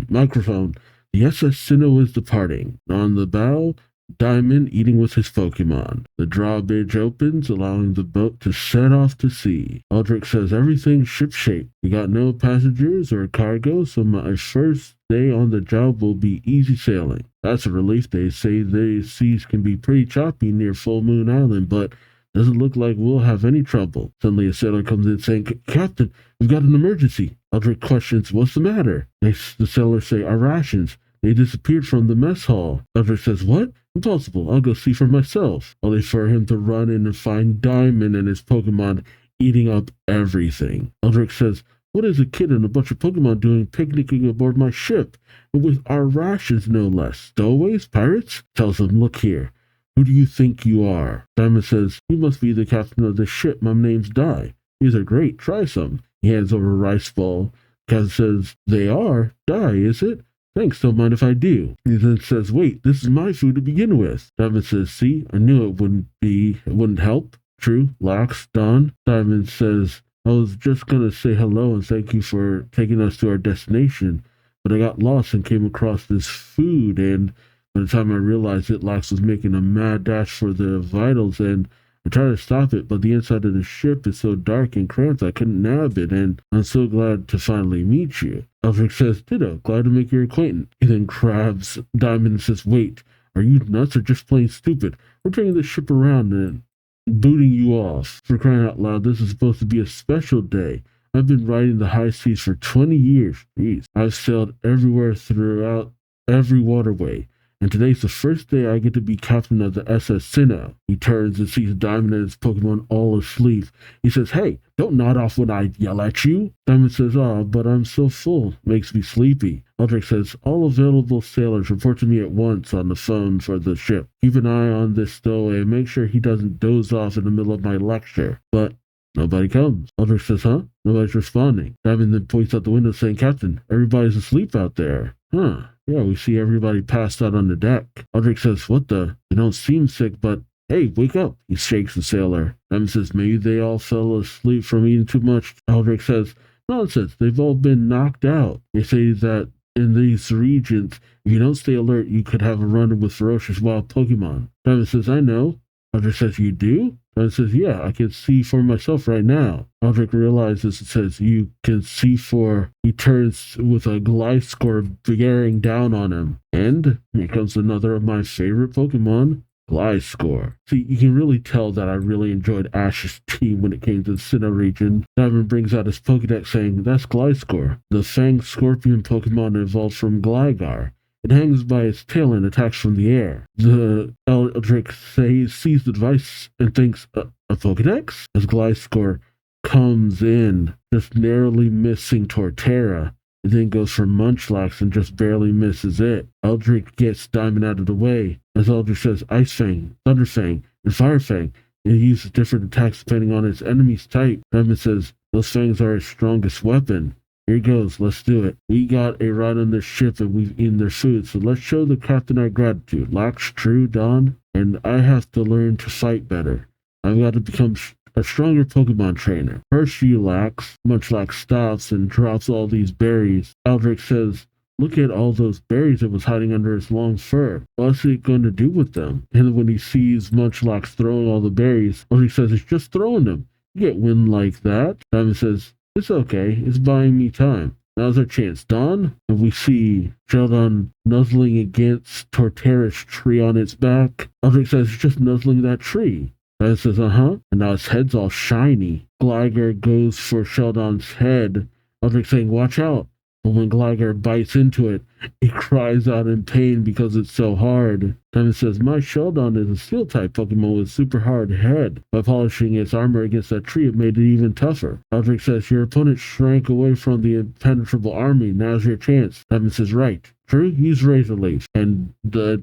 microphone. The SS Sinnoh is departing. On the bow, Diamond eating with his Pokemon. The drawbridge opens, allowing the boat to set off to sea. Eldrick says everything's shipshape. We got no passengers or cargo, so my first day on the job will be easy sailing. That's a relief. They say the seas can be pretty choppy near Full Moon Island, but doesn't look like we'll have any trouble. Suddenly a sailor comes in saying, Captain, we've got an emergency. Eldrick questions, what's the matter? The sailors say, our rations. They disappeared from the mess hall. Eldrick says, what? Impossible. I'll go see for myself. I'll wait for him to run in and find Diamond and his Pokemon eating up everything. Eldrick says, what is a kid and a bunch of Pokemon doing picnicking aboard my ship? And with our rations, no less. Stowaways? Pirates? Tells him, look here. Who do you think you are? Diamond says, you must be the captain of the ship. My name's Dai. These are great. Try some. He hands over a rice ball. Captain says, they are? Dai, is it? Thanks, don't mind if I do. He then says, wait, this is my food to begin with. Diamond says, see, I knew it wouldn't help. True, lax, Don. Diamond says, I was just going to say hello and thank you for taking us to our destination, but I got lost and came across this food, and by the time I realized it, Lax was making a mad dash for the vitals, and I tried to stop it, but the inside of the ship is so dark and cramped I couldn't nab it, and I'm so glad to finally meet you. Eldrick says, ditto, glad to make your acquaintance. He then grabs Diamond and says, wait, are you nuts or just plain stupid? We're taking the ship around and booting you off. For crying out loud, this is supposed to be a special day. I've been riding the high seas for 20 years. Jeez. I've sailed everywhere throughout every waterway. And today's the first day I get to be captain of the SS Sinnoh. He turns and sees Diamond and his Pokemon all asleep. He says, hey, don't nod off when I yell at you. Diamond says, but I'm so full. Makes me sleepy. Eldrick says, all available sailors report to me at once on the phone for the ship. Keep an eye on this stowaway and make sure he doesn't doze off in the middle of my lecture. But nobody comes. Eldrick says, huh? Nobody's responding. Diamond then points out the window saying, Captain, everybody's asleep out there. Huh. Yeah, we see everybody passed out on the deck. Eldrick says, what the? They don't seem sick, but hey, wake up. He shakes the sailor. Diamond says, maybe they all fell asleep from eating too much. Eldrick says, nonsense. They've all been knocked out. They say that in these regions, if you don't stay alert, you could have a run-in with ferocious wild Pokemon. Diamond says, I know. Eldrick says, you do? Diamond says, yeah, I can see for myself right now. Eldrick realizes and says, you can see for... He turns with a Gliscor bearing down on him. And here comes another of my favorite Pokemon, Gliscor. See, you can really tell that I really enjoyed Ash's team when it came to the Sinnoh region. Diamond brings out his Pokedex saying, that's Gliscor, the fanged scorpion Pokemon evolved from Gligar. It hangs by its tail and attacks from the air. The Eldrick sees the device and thinks, a Pokedex? As Gliscor comes in, just narrowly missing Torterra. It then goes for Munchlax and just barely misses it. Eldrick gets Diamond out of the way. As Eldrick says, Ice Fang, Thunder Fang, and Fire Fang. It uses different attacks depending on its enemy's type. Diamond says, those fangs are its strongest weapon. Here goes, let's do it. We got a ride on their ship and we've eaten their food, so let's show the captain our gratitude. Lax, true, Don, and I have to learn to fight better. I've got to become a stronger Pokemon trainer. First, Munchlax stops and drops all these berries. Eldrick says, "Look at all those berries it was hiding under its long fur. What's it going to do with them?" And when he sees Munchlax throwing all the berries, Eldrick says, "It's just throwing them. You get wind like that." Diamond says, "It's okay. It's buying me time. Now's our chance, Dawn." And we see Sheldon nuzzling against Torterra's tree on its back. Eldrick says, "It's just nuzzling that tree." Diamond says, "Uh-huh." And now its head's all shiny. Gligar goes for Sheldon's head. Eldrick saying, "Watch out." But when Gligar bites into it, it cries out in pain because it's so hard. Diamond says, "My Sheldon is a Steel-type Pokemon with super hard head. By polishing its armor against that tree, it made it even tougher." Eldrick says, "Your opponent shrank away from the impenetrable army. Now's your chance." Diamond says, "Right. True, use Razor Leaf." And the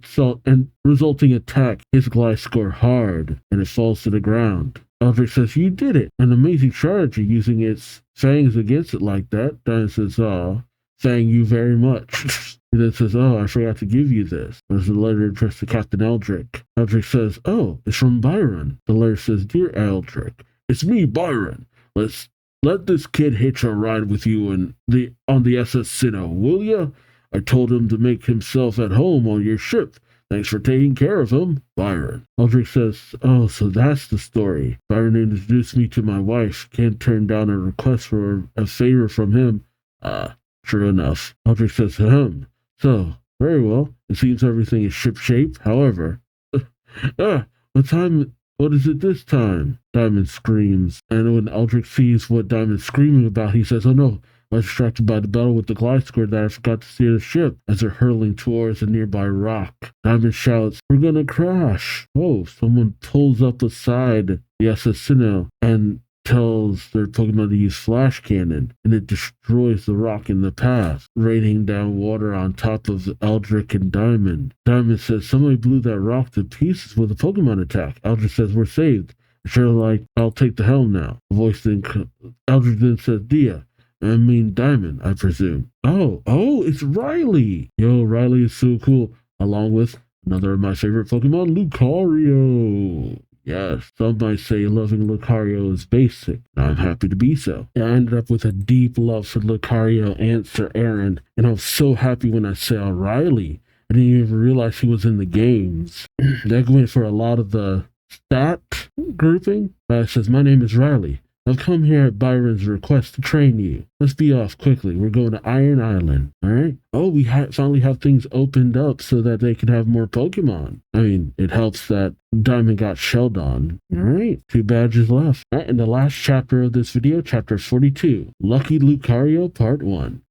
resulting attack hits Gliscor hard, and it falls to the ground. Eldrick says, "You did it. An amazing strategy using its fangs against it like that." Diamond says, "Thank you very much." He then says, "Oh, I forgot to give you this." There's a letter addressed to Captain Eldrick. Eldrick says, "Oh, it's from Byron." The letter says, "Dear Eldrick, it's me, Byron. Let this kid hitch a ride with you on the SS Sinnoh, will ya? I told him to make himself at home on your ship. Thanks for taking care of him, Byron." Eldrick says, "Oh, so that's the story. Byron introduced me to my wife. Can't turn down a request for a favor from him." True enough. Eldrick says, "So, very well. It seems everything is shipshape. However, what is it this time?" Diamond screams. And when Eldrick sees what Diamond's screaming about, he says, "Oh no, I was distracted by the battle with the Gliscor that I forgot to steer the ship," as they're hurtling towards a nearby rock. Diamond shouts, "We're gonna crash." Oh, someone pulls up beside the SS Sinnoh and tells their Pokemon to use Flash Cannon, and it destroys the rock in the path, raining down water on top of Eldrick and Diamond. Diamond says, "Somebody blew that rock to pieces with a Pokemon attack." Eldrick says, "We're saved." I'll take the helm now. Eldrick then says, Diamond, I presume." Oh, it's Riley. Yo, Riley is so cool. Along with another of my favorite Pokemon, Lucario. Yes, some might say loving Lucario is basic. I'm happy to be so. I ended up with a deep love for Lucario and Sir Aaron, and I was so happy when I saw Riley. I didn't even realize he was in the games. That went for a lot of the stat grouping. It says, "My name is Riley. I've come here at Byron's request to train you. Let's be off quickly. We're going to Iron Island, all right?" Oh, we finally have things opened up so that they can have more Pokemon. I mean, it helps that Diamond got Sheldon. All right, 2 badges left. All right, in the last chapter of this video, chapter 42, Lucky Lucario Part 1.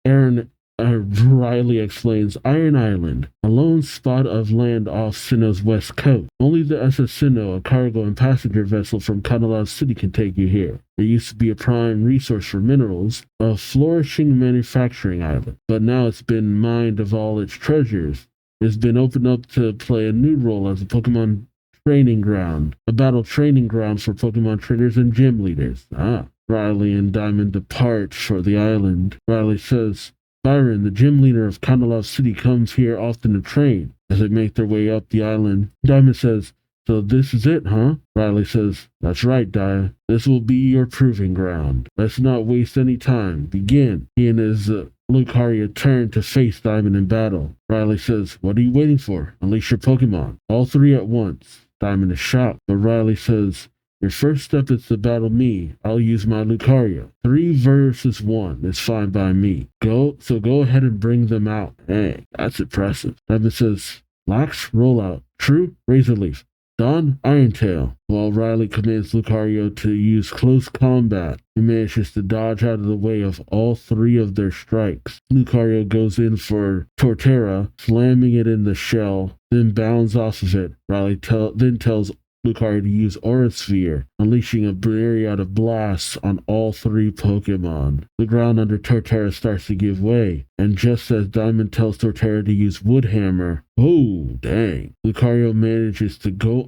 Riley explains, "Iron Island, a lone spot of land off Sinnoh's west coast. Only the SS Sinnoh, a cargo and passenger vessel from Kanalaz City, can take you here. It used to be a prime resource for minerals, a flourishing manufacturing island, but now it's been mined of all its treasures. It's been opened up to play a new role as a Pokemon training ground, a battle training ground for Pokemon trainers and gym leaders." Riley and Diamond depart for the island. Riley says, "Byron, the gym leader of Kanalaz City, comes here often to train." As they make their way up the island, Diamond says, "So this is it, huh?" Riley says, "That's right, Dia. This will be your proving ground. Let's not waste any time. Begin." He and his Lucario turn to face Diamond in battle. Riley says, "What are you waiting for? Unleash your Pokemon." All 3 at once. Diamond is shocked, but Riley says, "Your first step is to battle me. I'll use my Lucario. 3 versus 1 is fine by me. Go ahead and bring them out." Hey, that's impressive. Diamond says, "Lax, roll out. True, Razor Leaf. Dawn, Iron Tail." While Riley commands Lucario to use close combat, he manages to dodge out of the way of all 3 of their strikes. Lucario goes in for Torterra, slamming it in the shell, then bounds off of it. Riley then tells Lucario to use Aura Sphere, unleashing a myriad of blasts on all 3 Pokemon. The ground under Torterra starts to give way, and just as Diamond tells Torterra to use Wood Hammer, oh dang, Lucario manages to go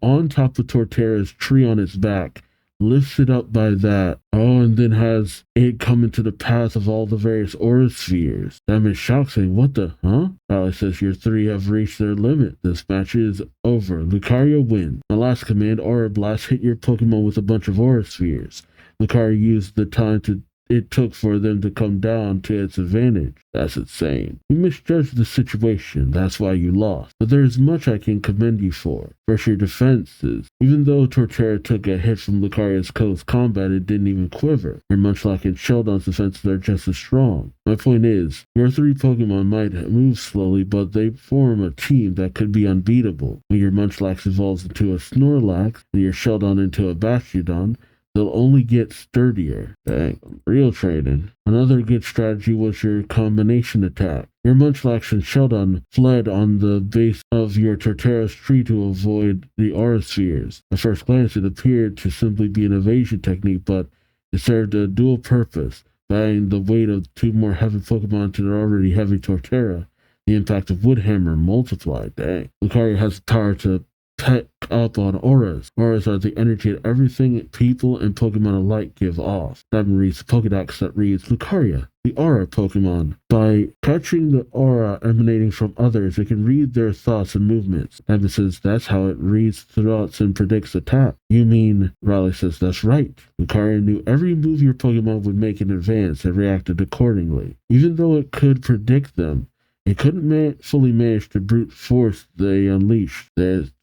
on top of Torterra's tree on its back, lifts it up by that. Oh, and then has it come into the path of all the various aura spheres. Diamond shocks, saying, "What the, huh?" Bayley says, "Your three have reached their limit. This match is over. Lucario wins. My last command, Aura Blast, hit your Pokemon with a bunch of aura spheres. Lucario used the time it took for them to come down to its advantage. That's insane. You misjudged the situation. That's why you lost. But there is much I can commend you for. First, your defenses. Even though Torterra took a hit from Lucario's close combat, it didn't even quiver. Your Munchlax and Sheldon's defenses are just as strong. My point is, your three Pokemon might move slowly, but they form a team that could be unbeatable. When your Munchlax evolves into a Snorlax, and your Sheldon into a Bastiodon, they'll only get sturdier." Dang, real training. Another good strategy was your combination attack. Your Munchlax and Sheldon fled on the base of your Torterra's tree to avoid the aura spheres. At first glance, it appeared to simply be an evasion technique, but it served a dual purpose. By adding the weight of two more heavy Pokemon to their already heavy Torterra, the impact of Woodhammer multiplied. Dang. Lucario has the power to pick up on auras. Auras are the energy that everything people and Pokemon alike give off. Diamond reads the Pokedex that reads, "Lucaria, the aura Pokemon. By catching the aura emanating from others, it can read their thoughts and movements." Diamond says, "That's how it reads thoughts and predicts attack." "You mean," Riley says, "that's right. Lucaria knew every move your Pokemon would make in advance and reacted accordingly. Even though it could predict them, it couldn't fully manage the brute force they unleashed.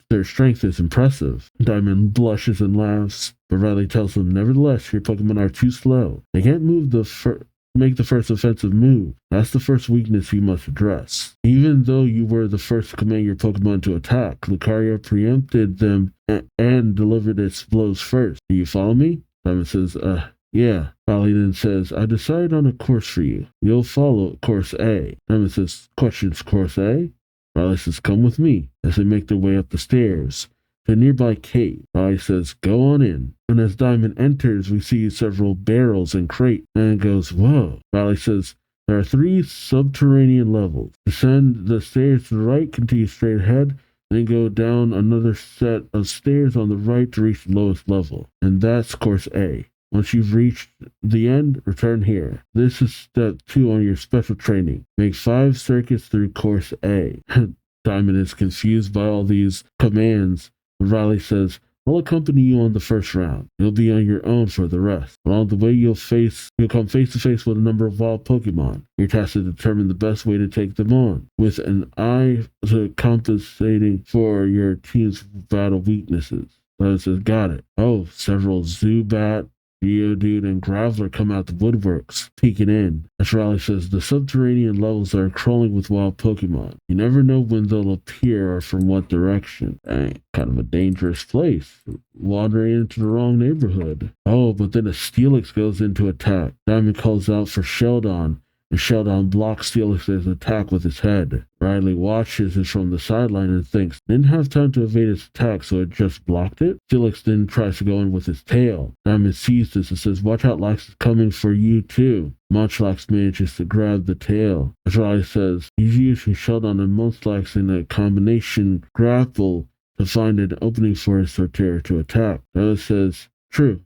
Their strength is impressive." Diamond blushes and laughs, but Riley tells him, "Nevertheless, your Pokemon are too slow. They can't make the first offensive move. That's the first weakness you must address. Even though you were the first to command your Pokemon to attack, Lucario preempted them and delivered its blows first. Do you follow me?" Diamond says, yeah. Riley then says, "I decided on a course for you. You'll follow course A." Diamond says, "Questions, course A?" Riley says, "Come with me," as they make their way up the stairs to a nearby cave. Riley says, "Go on in." And as Diamond enters, we see several barrels and crates. And goes, "Whoa." Riley says, "There are 3 subterranean levels. Descend the stairs to the right, continue straight ahead, then go down another set of stairs on the right to reach the lowest level. And that's course A. Once you've reached the end, return here. This is step 2 on your special training. Make 5 circuits through course A." Diamond is confused by all these commands. Riley says, "I'll accompany you on the first round. You'll be on your own for the rest. Along the way, you'll come face to face with a number of wild Pokemon. You're tasked to determine the best way to take them on, with an eye to compensating for your team's battle weaknesses." Diamond says, "Got it." Oh, several Zubat, Geodude, and Graveler come out the woodworks, peeking in. As Riley says, "The subterranean levels are crawling with wild Pokemon. You never know when they'll appear or from what direction." Dang, kind of a dangerous place. Wandering into the wrong neighborhood. Oh, but then a Steelix goes into attack. Diamond calls out for Sheldon, and Sheldon blocks Steelix's attack with his head. Riley watches it from the sideline and thinks, "Didn't have time to evade its attack, so it just blocked it?" Steelix then tries to go in with his tail. Diamond sees this and says, "Watch out, Lax is coming for you too." Munchlax manages to grab the tail. As Riley says, he's using Sheldon and Munchlax in a combination grapple to find an opening for his Torterra to attack. Diamond says, "True.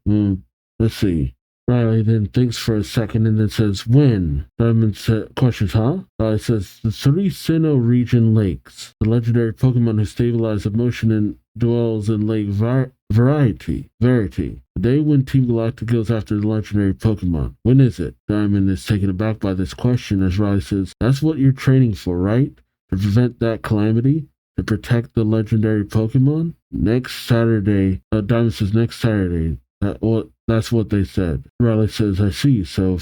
Let's see." Riley then thinks for a second and then says, "When?" Diamond questions, "Huh?" Riley says, "The 3 Sinnoh region lakes. The legendary Pokemon who stabilize emotion and dwells in Lake Verity. The day when Team Galactic goes after the legendary Pokemon. When is it?" Diamond is taken aback by this question as Riley says, "That's what you're training for, right? To prevent that calamity? To protect the legendary Pokemon?" "Next Saturday." Diamond says, "Next Saturday. That's what they said." Riley says, "I see. So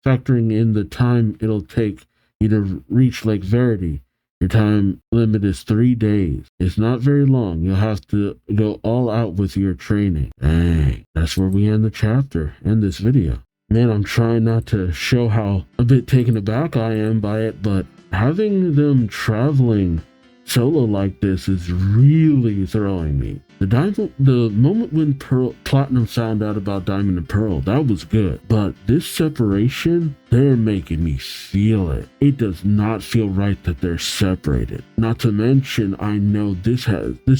factoring in the time it'll take you to reach Lake Verity, your time limit is 3 days. It's not very long. You'll have to go all out with your training." Dang, that's where we end the chapter and this video. Man, I'm trying not to show how a bit taken aback I am by it, but having them traveling solo like this is really throwing me. The moment when Platinum found out about Diamond and Pearl, that was good. But this separation, they're making me feel it. It does not feel right that they're separated. Not to mention, I know this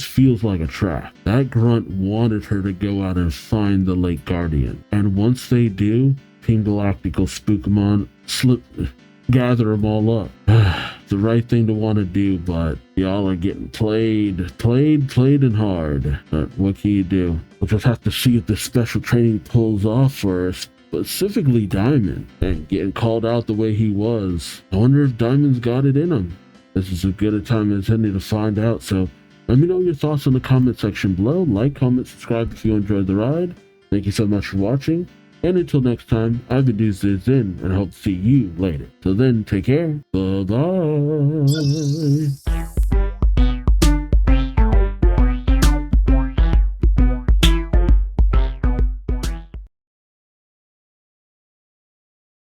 feels like a trap. That grunt wanted her to go out and find the Lake Guardian. And once they do, Team Galactic will Spookmon gather them all up. The right thing to want to do, but y'all are getting played and hard. But what can you do? We'll just have to see if the special training pulls off for us, specifically Diamond, and getting called out the way he was. I wonder if Diamond's got it in him. This is as good a time as any to find out, so let me know your thoughts in the comment section below. Like, comment, subscribe if you enjoyed the ride. Thank you so much for watching. And until next time, I've been Duuz-Diz-Din, and I hope to see you later. Till then, take care. Bye-bye.